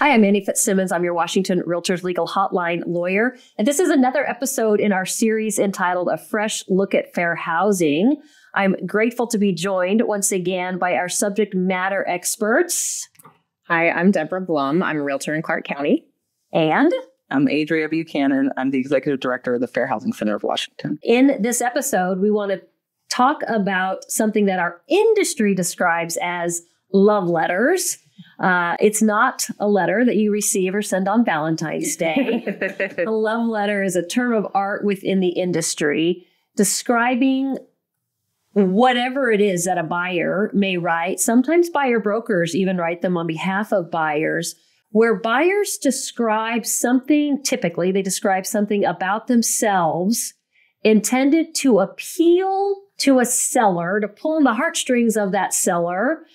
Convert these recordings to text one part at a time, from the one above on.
Hi, I'm Annie Fitzsimmons. I'm your Washington REALTORS Legal Hotline Lawyer. And this is another episode in our series entitled A Fresh Look at Fair Housing. I'm grateful to be joined once again by our subject matter experts. Hi, I'm Deborah Blom. I'm a realtor in Clark County. And I'm Adria Buchanan. I'm the Executive Director of the Fair Housing Center of Washington. in this episode, we want to talk about something that our industry describes as love letters. It's not a letter that you receive or send on Valentine's Day. A love letter is a term of art within the industry describing whatever it is that a buyer may write. Sometimes buyer brokers even write them on behalf of buyers, where buyers describe something, typically they describe something about themselves intended to appeal to a seller, to pull on the heartstrings of that seller,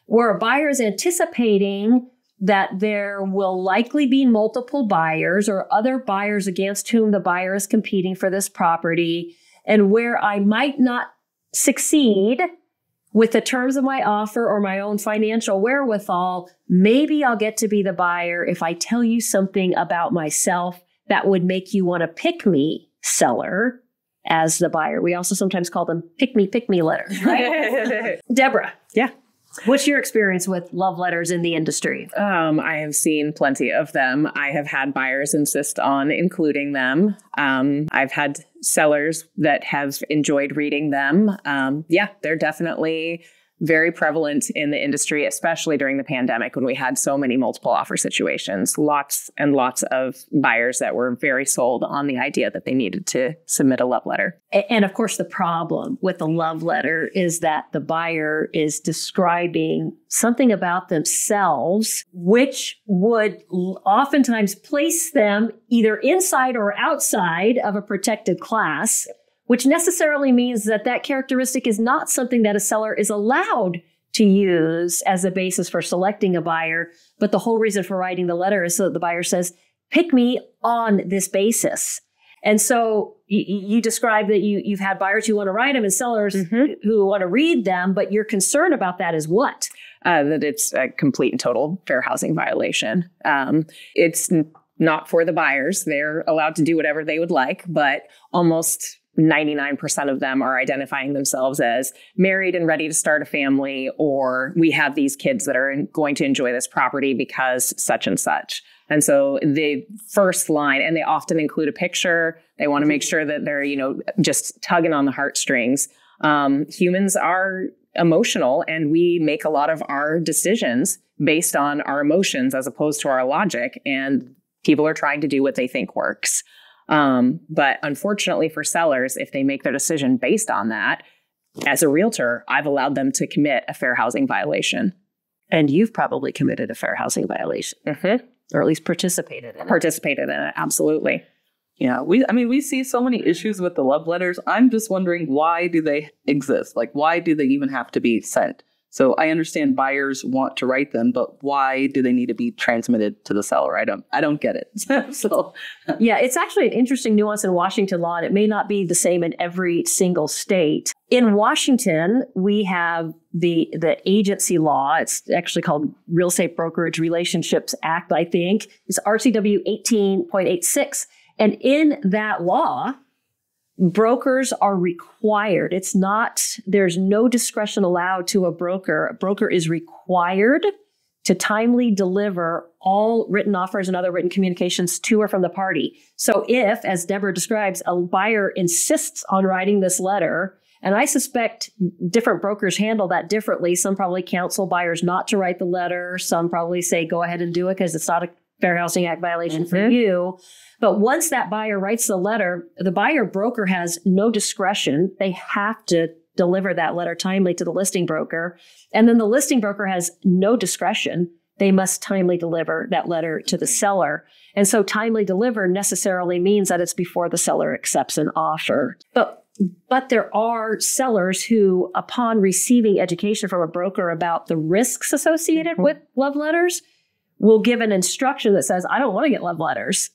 where a buyer is anticipating that there will likely be multiple buyers or other buyers against whom the buyer is competing for this property, and where I might not succeed with the terms of my offer or my own financial wherewithal. Maybe I'll get to be the buyer if I tell you something about myself that would make you want to pick me, seller, as the buyer. We also sometimes call them pick me letters, right? Deborah. Yeah. What's your experience with love letters in the industry? I have seen plenty of them. I have had buyers insist on including them. I've had sellers that have enjoyed reading them. They're definitely very prevalent in the industry, especially during the pandemic when we had so many multiple offer situations. Lots and lots of buyers that were very sold on the idea that they needed to submit a love letter. And of course, the problem with the love letter is that the buyer is describing something about themselves, which would oftentimes place them either inside or outside of a protected class, which necessarily means that that characteristic is not something that a seller is allowed to use as a basis for selecting a buyer. But the whole reason for writing the letter is so that the buyer says, pick me on this basis. And so you describe that you've had buyers who want to write them and sellers who want to read them, but your concern about that is what? That it's a complete and total fair housing violation. It's not for the buyers. They're allowed to do whatever they would like, but almost 99% of them are identifying themselves as married and ready to start a family, or we have these kids that are going to enjoy this property because such and such. And so the first line, and they often include a picture. They want to make sure that they're, just tugging on the heartstrings. Humans are emotional, and we make a lot of our decisions based on our emotions as opposed to our logic. And people are trying to do what they think works. But unfortunately for sellers, if they make their decision based on that, as a realtor, I've allowed them to commit a fair housing violation. And you've probably committed a fair housing violation, or at least participated in it. Absolutely. Yeah, we see so many issues with the love letters. I'm just wondering, why do they exist? Like, why do they even have to be sent? So I understand buyers want to write them, but why do they need to be transmitted to the seller? I don't get it. Yeah, it's actually an interesting nuance in Washington law, and it may not be the same in every single state. In Washington, we have the agency law. It's actually called Real Estate Brokerage Relationships Act, I think. It's RCW 18.86. And in that law, brokers are required. There's no discretion allowed to a broker. A broker is required to timely deliver all written offers and other written communications to or from the party. So if, as Deborah describes, a buyer insists on writing this letter, and I suspect different brokers handle that differently. Some probably counsel buyers not to write the letter. Some probably say, go ahead and do it because it's not a Fair Housing Act violation for you. But once that buyer writes the letter, the buyer broker has no discretion. They have to deliver that letter timely to the listing broker. And then the listing broker has no discretion. They must timely deliver that letter to the seller. And so timely deliver necessarily means that it's before the seller accepts an offer. But there are sellers who, upon receiving education from a broker about the risks associated with love letters, will give an instruction that says, I don't want to get love letters.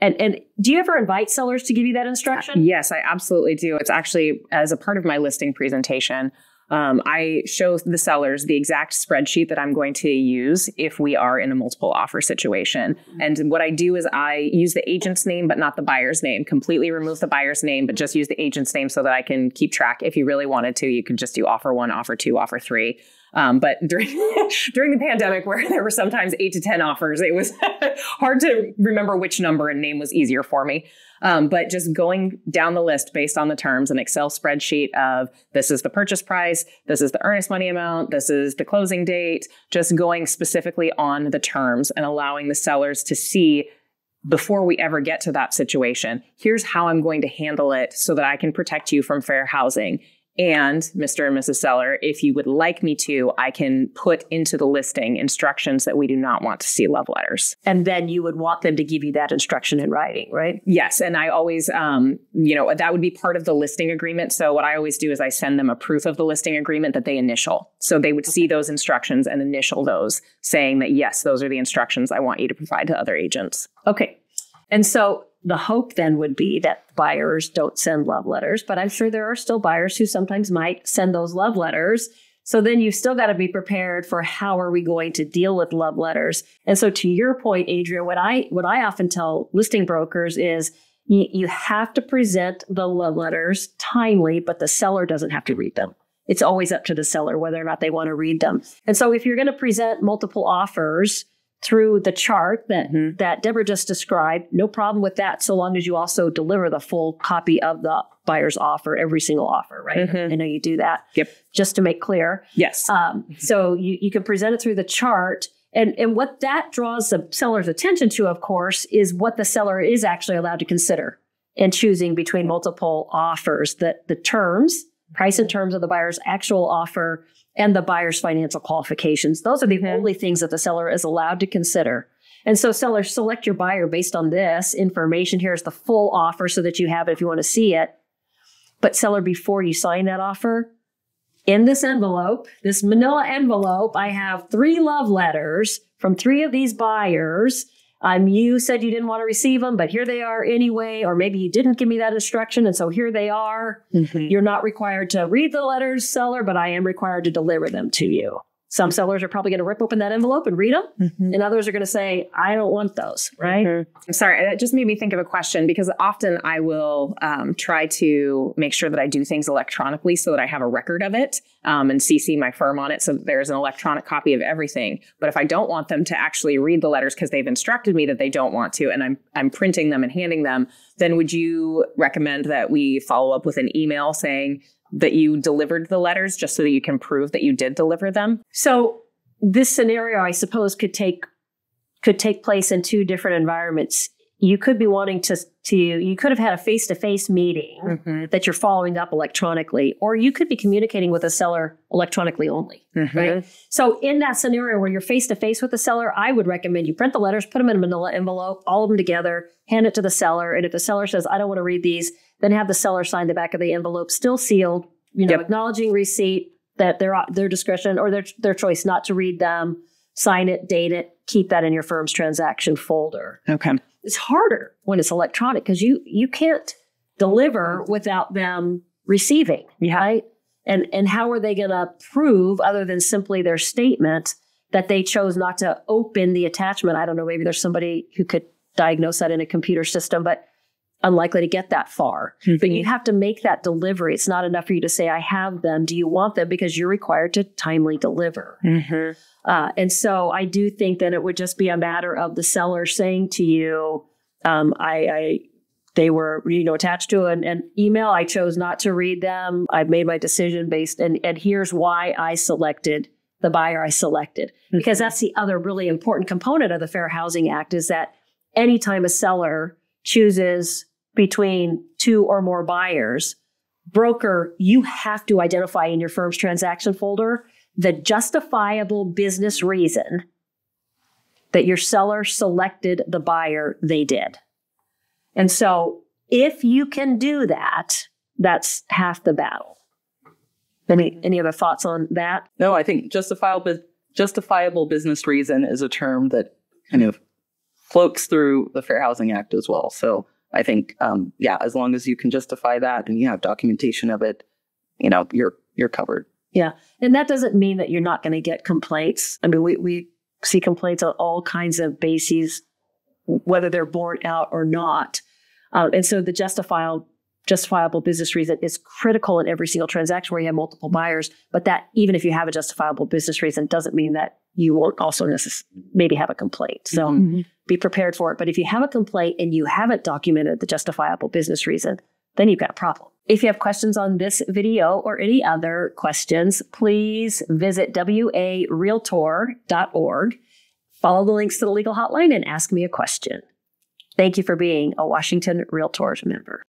And do you ever invite sellers to give you that instruction? Yes, I absolutely do. It's actually as a part of my listing presentation. I show the sellers the exact spreadsheet that I'm going to use if we are in a multiple offer situation. And what I do is I use the agent's name, but not the buyer's name. Completely remove the buyer's name, but just use the agent's name so that I can keep track. If you really wanted to, you could just do offer 1, offer 2, offer 3. But during the pandemic, where there were sometimes 8 to 10 offers, it was hard to remember which number and name was easier for me. But just going down the list based on the terms, an Excel spreadsheet of this is the purchase price, this is the earnest money amount, this is the closing date, just going specifically on the terms and allowing the sellers to see before we ever get to that situation, here's how I'm going to handle it so that I can protect you from fair housing. And Mr. and Mrs. Seller, if you would like me to, I can put into the listing instructions that we do not want to see love letters. And then you would want them to give you that instruction in writing, right? Yes. And I always, that would be part of the listing agreement. So what I always do is I send them a proof of the listing agreement that they initial. So they would see those instructions and initial those, saying that, yes, those are the instructions I want you to provide to other agents. Okay. And so the hope then would be that buyers don't send love letters, but I'm sure there are still buyers who sometimes might send those love letters. So then you've still got to be prepared for how are we going to deal with love letters. And so to your point, Adria, what I often tell listing brokers is you have to present the love letters timely, but the seller doesn't have to read them. It's always up to the seller whether or not they want to read them. And so if you're going to present multiple offers through the chart that Deborah just described, no problem with that, so long as you also deliver the full copy of the buyer's offer, every single offer, right? I know you do that. Yep. Just to make clear. Yes. So you can present it through the chart. And what that draws the seller's attention to, of course, is what the seller is actually allowed to consider in choosing between multiple offers, that the terms, price and terms of the buyer's actual offer, and the buyer's financial qualifications. Those are the only things that the seller is allowed to consider. And so sellers, select your buyer based on this information. Here's the full offer so that you have it if you want to see it. But seller, before you sign that offer, in this envelope, this manila envelope, I have 3 love letters from 3 of these buyers. You said you didn't want to receive them, but here they are anyway, or maybe you didn't give me that instruction, and so here they are. You're not required to read the letters, seller, but I am required to deliver them to you. Some sellers are probably going to rip open that envelope and read them, and others are going to say, I don't want those, right? I'm sorry, that just made me think of a question, because often I will try to make sure that I do things electronically so that I have a record of it and CC my firm on it so that there's an electronic copy of everything. But if I don't want them to actually read the letters because they've instructed me that they don't want to, and I'm printing them and handing them, then would you recommend that we follow up with an email saying that you delivered the letters just so that you can prove that you did deliver them? So this scenario, I suppose, could take place in 2 different environments. You could be wanting you could have had a face-to-face meeting that you're following up electronically, or you could be communicating with a seller electronically only, right? So in that scenario where you're face-to-face with the seller, I would recommend you print the letters, put them in a manila envelope, all of them together, hand it to the seller. And if the seller says, I don't want to read these, then have the seller sign the back of the envelope, still sealed, acknowledging receipt, that their discretion or their choice not to read them, sign it, date it, keep that in your firm's transaction folder. Okay. It's harder when it's electronic because you can't deliver without them receiving, right? And how are they going to prove, other than simply their statement, that they chose not to open the attachment? I don't know, maybe there's somebody who could diagnose that in a computer system, but unlikely to get that far. But you have to make that delivery. It's not enough for you to say, I have them. Do you want them? Because you're required to timely deliver. And so I do think that it would just be a matter of the seller saying to you, they were, attached to an email. I chose not to read them. I've made my decision based, and here's why I selected the buyer I selected. Because that's the other really important component of the Fair Housing Act, is that anytime a seller chooses between 2 or more buyers, broker, you have to identify in your firm's transaction folder the justifiable business reason that your seller selected the buyer they did. And so if you can do that, that's half the battle. Any other thoughts on that? No, I think justifiable business reason is a term that kind of floats through the Fair Housing Act as well. So I think, as long as you can justify that and you have documentation of it, you're covered. Yeah. And that doesn't mean that you're not going to get complaints. I mean, we see complaints on all kinds of bases, whether they're borne out or not. And so the justifiable business reason is critical in every single transaction where you have multiple buyers. But that, even if you have a justifiable business reason, doesn't mean that you won't also maybe have a complaint. So be prepared for it. But if you have a complaint and you haven't documented the justifiable business reason, then you've got a problem. If you have questions on this video or any other questions, please visit WARealtor.org. Follow the links to the Legal Hotline and ask me a question. Thank you for being a Washington REALTORS member.